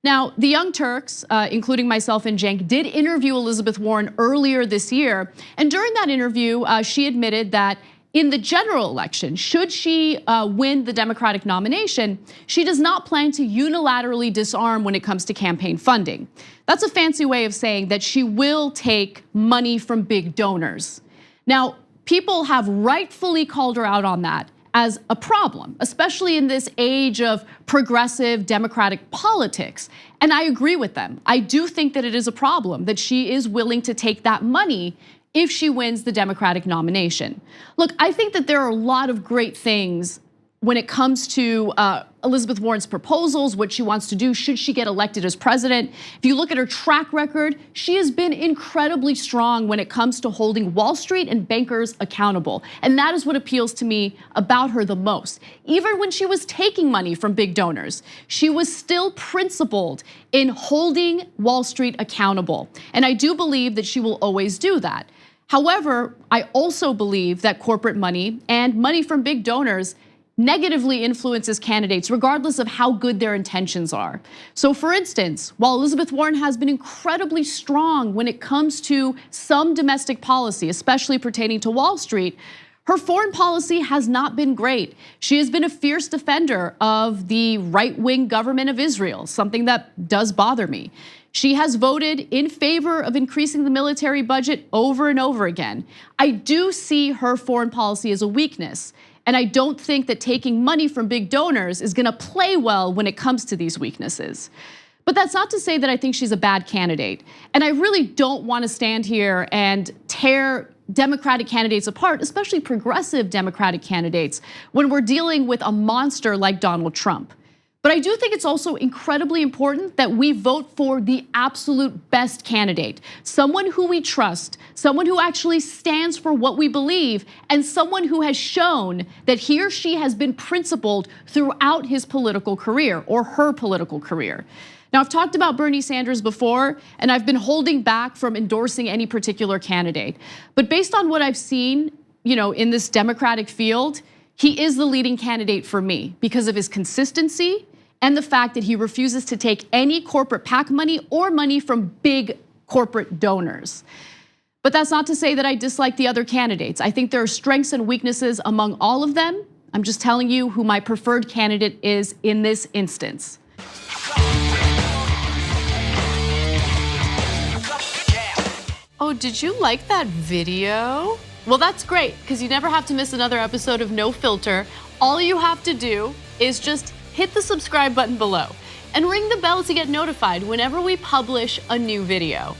Now, the Young Turks, including myself and Cenk, did interview Elizabeth Warren earlier this year. And during that interview, she admitted that in the general election, should she win the Democratic nomination, she does not plan to unilaterally disarm when it comes to campaign funding. That's a fancy way of saying that she will take money from big donors. Now, people have rightfully called her out on that as a problem, especially in this age of progressive Democratic politics. And I agree with them. I do think that it is a problem that she is willing to take that money if she wins the Democratic nomination. Look, I think that there are a lot of great things when it comes to Elizabeth Warren's proposals, what she wants to do should she get elected as president. If you look at her track record, she has been incredibly strong when it comes to holding Wall Street and bankers accountable. And that is what appeals to me about her the most. Even when she was taking money from big donors, she was still principled in holding Wall Street accountable. And I do believe that she will always do that. However, I also believe that corporate money and money from big donors negatively influences candidates regardless of how good their intentions are. So for instance, while Elizabeth Warren has been incredibly strong when it comes to some domestic policy, especially pertaining to Wall Street, her foreign policy has not been great. She has been a fierce defender of the right-wing government of Israel, something that does bother me. She has voted in favor of increasing the military budget over and over again. I do see her foreign policy as a weakness. And I don't think that taking money from big donors is gonna play well when it comes to these weaknesses. But that's not to say that I think she's a bad candidate. And I really don't wanna stand here and tear Democratic candidates apart, especially progressive Democratic candidates, when we're dealing with a monster like Donald Trump. But I do think it's also incredibly important that we vote for the absolute best candidate, someone who we trust, someone who actually stands for what we believe, and someone who has shown that he or she has been principled throughout his political career or her political career. Now, I've talked about Bernie Sanders before, and I've been holding back from endorsing any particular candidate. But based on what I've seen, in this Democratic field, he is the leading candidate for me because of his consistency and the fact that he refuses to take any corporate PAC money or money from big corporate donors. But that's not to say that I dislike the other candidates. I think there are strengths and weaknesses among all of them. I'm just telling you who my preferred candidate is in this instance. Oh, did you like that video? Well, that's great, because you never have to miss another episode of No Filter. All you have to do is just hit the subscribe button below and ring the bell to get notified whenever we publish a new video.